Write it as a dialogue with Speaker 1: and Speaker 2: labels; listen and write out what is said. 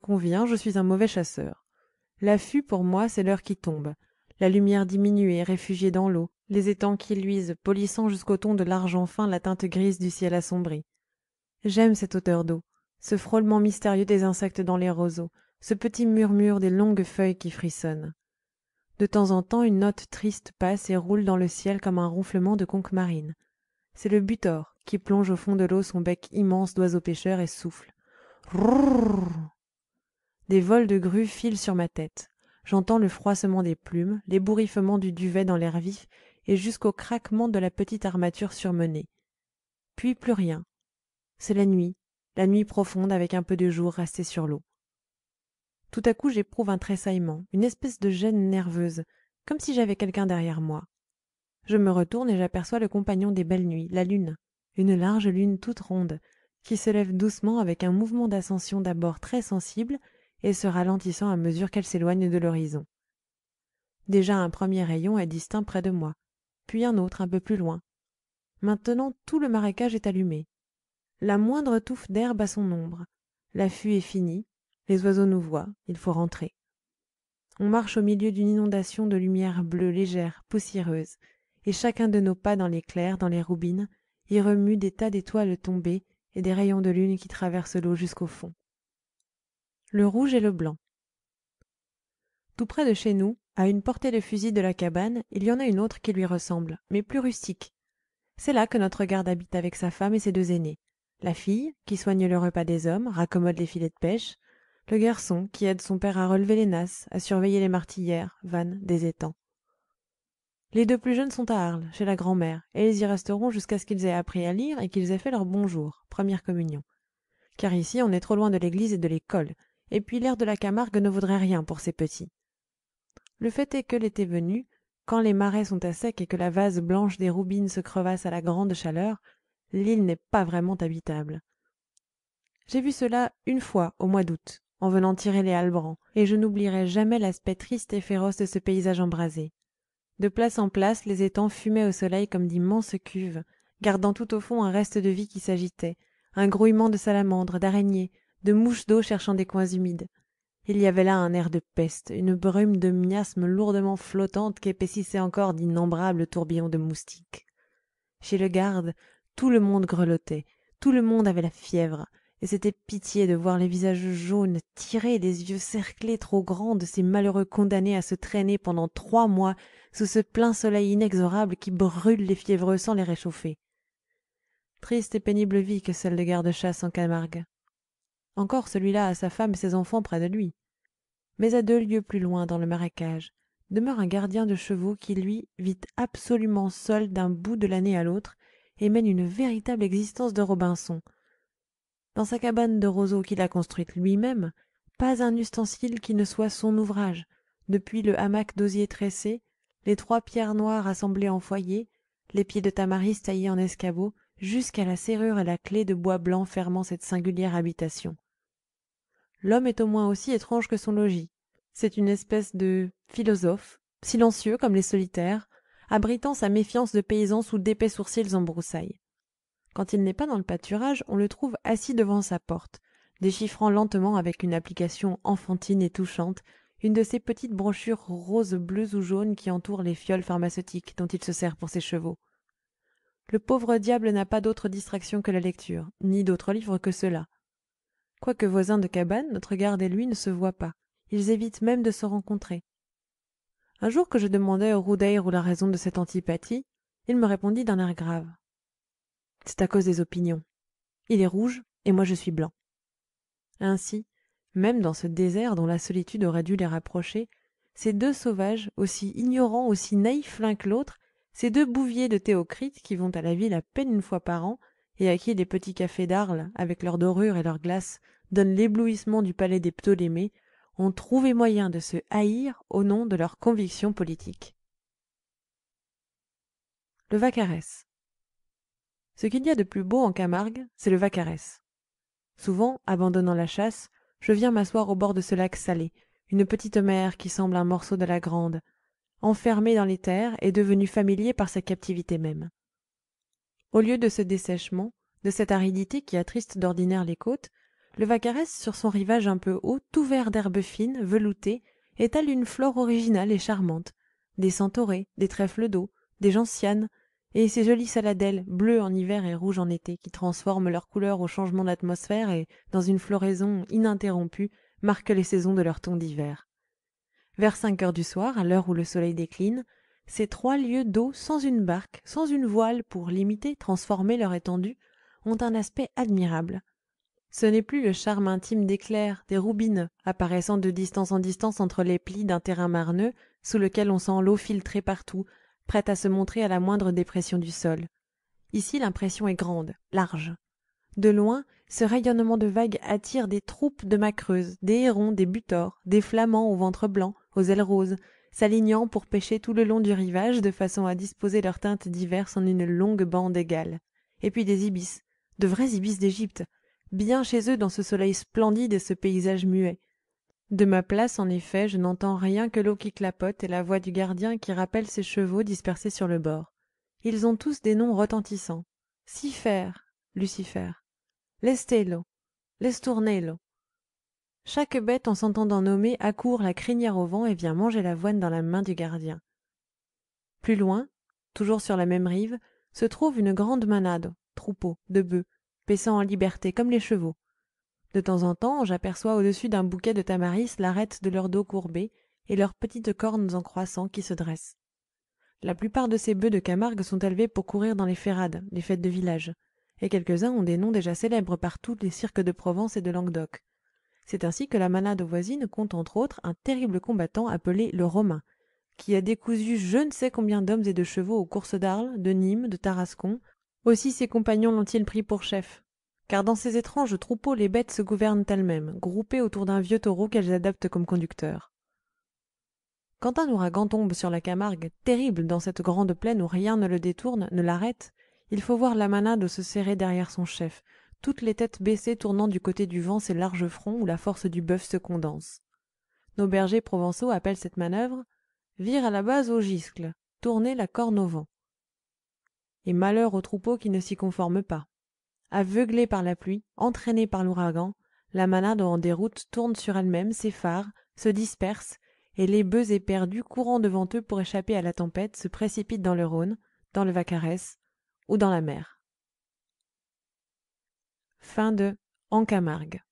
Speaker 1: conviens, je suis un mauvais chasseur. L'affût, pour moi, c'est l'heure qui tombe. La lumière diminuée, réfugiée dans l'eau, les étangs qui luisent, polissant jusqu'au ton de l'argent fin la teinte grise du ciel assombri. J'aime cette odeur d'eau, ce frôlement mystérieux des insectes dans les roseaux, ce petit murmure des longues feuilles qui frissonnent. De temps en temps, une note triste passe et roule dans le ciel comme un ronflement de conque marine. C'est le butor qui plonge au fond de l'eau son bec immense d'oiseau pêcheur et souffle. Rrrr. Des vols de grues filent sur ma tête. J'entends le froissement des plumes, l'ébouriffement du duvet dans l'air vif et jusqu'au craquement de la petite armature surmenée. Puis plus rien. C'est la nuit profonde avec un peu de jour resté sur l'eau. Tout à coup, j'éprouve un tressaillement, une espèce de gêne nerveuse, comme si j'avais quelqu'un derrière moi. Je me retourne et j'aperçois le compagnon des belles nuits, la lune, une large lune toute ronde, qui se lève doucement avec un mouvement d'ascension d'abord très sensible et se ralentissant à mesure qu'elle s'éloigne de l'horizon. Déjà un premier rayon est distinct près de moi, puis un autre un peu plus loin. Maintenant tout le marécage est allumé. La moindre touffe d'herbe a son ombre. L'affût est fini, les oiseaux nous voient, il faut rentrer. On marche au milieu d'une inondation de lumière bleue légère, poussiéreuse, et chacun de nos pas dans les clairs, dans les roubines, y remue des tas d'étoiles tombées et des rayons de lune qui traversent l'eau jusqu'au fond. Le rouge et le blanc. Tout près de chez nous, à une portée de fusil de la cabane, il y en a une autre qui lui ressemble, mais plus rustique. C'est là que notre garde habite avec sa femme et ses deux aînés. La fille, qui soigne le repas des hommes, raccommode les filets de pêche. Le garçon, qui aide son père à relever les nasses, à surveiller les martilières, vannes, des étangs. Les deux plus jeunes sont à Arles, chez la grand-mère, et ils y resteront jusqu'à ce qu'ils aient appris à lire et qu'ils aient fait leur bonjour, première communion. Car ici, on est trop loin de l'église et de l'école, et puis l'air de la Camargue ne vaudrait rien pour ces petits. Le fait est que l'été venu, quand les marais sont à sec et que la vase blanche des roubines se crevasse à la grande chaleur, l'île n'est pas vraiment habitable. J'ai vu cela une fois au mois d'août, en venant tirer les hallebrands, et je n'oublierai jamais l'aspect triste et féroce de ce paysage embrasé. De place en place, les étangs fumaient au soleil comme d'immenses cuves, gardant tout au fond un reste de vie qui s'agitait, un grouillement de salamandres, d'araignées, de mouches d'eau cherchant des coins humides. Il y avait là un air de peste, une brume de miasmes lourdement flottante qu'épaississait encore d'innombrables tourbillons de moustiques. Chez le garde, tout le monde grelottait, tout le monde avait la fièvre, et c'était pitié de voir les visages jaunes, tirés, les yeux cerclés trop grands de ces malheureux condamnés à se traîner pendant 3 mois sous ce plein soleil inexorable qui brûle les fiévreux sans les réchauffer. Triste et pénible vie que celle de garde-chasse en Camargue. Encore celui-là a sa femme et ses enfants près de lui. Mais à 2 lieues plus loin, dans le marécage, demeure un gardien de chevaux qui, lui, vit absolument seul d'un bout de l'année à l'autre et mène une véritable existence de Robinson. Dans sa cabane de roseaux qu'il a construite lui-même, pas un ustensile qui ne soit son ouvrage, depuis le hamac d'osier tressé, les 3 pierres noires assemblées en foyer, les pieds de tamaris taillés en escabeau, jusqu'à la serrure et la clé de bois blanc fermant cette singulière habitation. L'homme est au moins aussi étrange que son logis. C'est une espèce de philosophe, silencieux comme les solitaires, abritant sa méfiance de paysan sous d'épais sourcils en broussailles. Quand il n'est pas dans le pâturage, on le trouve assis devant sa porte, déchiffrant lentement avec une application enfantine et touchante une de ces petites brochures roses, bleues ou jaunes qui entourent les fioles pharmaceutiques dont il se sert pour ses chevaux. Le pauvre diable n'a pas d'autre distraction que la lecture, ni d'autre livre que cela. Quoique voisins de cabane, notre garde et lui ne se voient pas. Ils évitent même de se rencontrer. Un jour que je demandai au Roudeïr la raison de cette antipathie, il me répondit d'un air grave. C'est à cause des opinions. Il est rouge et moi je suis blanc. Ainsi, même dans ce désert dont la solitude aurait dû les rapprocher, ces 2 sauvages, aussi ignorants, aussi naïfs l'un que l'autre, ces 2 bouviers de Théocrite qui vont à la ville à peine une fois par an et à qui les petits cafés d'Arles, avec leurs dorures et leurs glaces, donnent l'éblouissement du palais des Ptolémées, ont trouvé moyen de se haïr au nom de leurs convictions politiques. Le Vaccarès. Ce qu'il y a de plus beau en Camargue, c'est le Vaccarès. Souvent, abandonnant la chasse, je viens m'asseoir au bord de ce lac salé, une petite mer qui semble un morceau de la grande, enfermé dans les terres et devenu familier par sa captivité même. Au lieu de ce dessèchement, de cette aridité qui attristent d'ordinaire les côtes, Le Vaccarès, sur son rivage un peu haut, tout vert d'herbes fines, veloutées, étale une flore originale et charmante. Des centaurées, des trèfles d'eau, des gentianes, et ces jolies saladelles, bleues en hiver et rouges en été, qui transforment leur couleur au changement d'atmosphère et, dans une floraison ininterrompue, marquent les saisons de leur ton d'hiver. Vers 5 heures du soir, à l'heure où le soleil décline, ces 3 lieues d'eau sans une barque, sans une voile pour limiter, transformer leur étendue, ont un aspect admirable. Ce n'est plus le charme intime d'éclairs, des roubines, apparaissant de distance en distance entre les plis d'un terrain marneux, sous lequel on sent l'eau filtrer partout, prête à se montrer à la moindre dépression du sol. Ici, l'impression est grande, large. De loin, ce rayonnement de vagues attire des troupes de macreuses, des hérons, des butors, des flamands au ventre blanc, aux ailes roses, s'alignant pour pêcher tout le long du rivage de façon à disposer leurs teintes diverses en une longue bande égale. Et puis des ibis, de vrais ibis d'Égypte, bien chez eux dans ce soleil splendide et ce paysage muet. De ma place, en effet, je n'entends rien que l'eau qui clapote et la voix du gardien qui rappelle ses chevaux dispersés sur le bord. Ils ont tous des noms retentissants. Cifer, Lucifer, Lestelo, Lestournelo. Chaque bête, en s'entendant nommer, accourt la crinière au vent et vient manger l'avoine dans la main du gardien. Plus loin, toujours sur la même rive, se trouve une grande manado, troupeau, de bœufs, paissant en liberté comme les chevaux. De temps en temps, j'aperçois au-dessus d'un bouquet de tamaris l'arête de leur dos courbé et leurs petites cornes en croissant qui se dressent. La plupart de ces bœufs de Camargue sont élevés pour courir dans les ferrades, les fêtes de village, et quelques-uns ont des noms déjà célèbres par tous les cirques de Provence et de Languedoc. C'est ainsi que la manade voisine compte entre autres un terrible combattant appelé le Romain, qui a décousu je ne sais combien d'hommes et de chevaux aux courses d'Arles, de Nîmes, de Tarascon. Aussi ses compagnons l'ont-ils pris pour chef. Car dans ces étranges troupeaux, les bêtes se gouvernent elles-mêmes, groupées autour d'un vieux taureau qu'elles adoptent comme conducteur. Quand un ouragan tombe sur la Camargue, terrible dans cette grande plaine où rien ne le détourne, ne l'arrête, il faut voir la manade se serrer derrière son chef, toutes les têtes baissées tournant du côté du vent ses larges fronts où la force du bœuf se condense. Nos bergers provençaux appellent cette manœuvre « vire à la base au giscle, tourner la corne au vent ». Et malheur au troupeau qui ne s'y conforme pas. Aveuglée par la pluie, entraînée par l'ouragan, la manade en déroute tourne sur elle-même, s'effare, se disperse, et les bœufs éperdus, courant devant eux pour échapper à la tempête, se précipitent dans le Rhône, dans le Vaccarès ou dans la mer. Fin de En Camargue.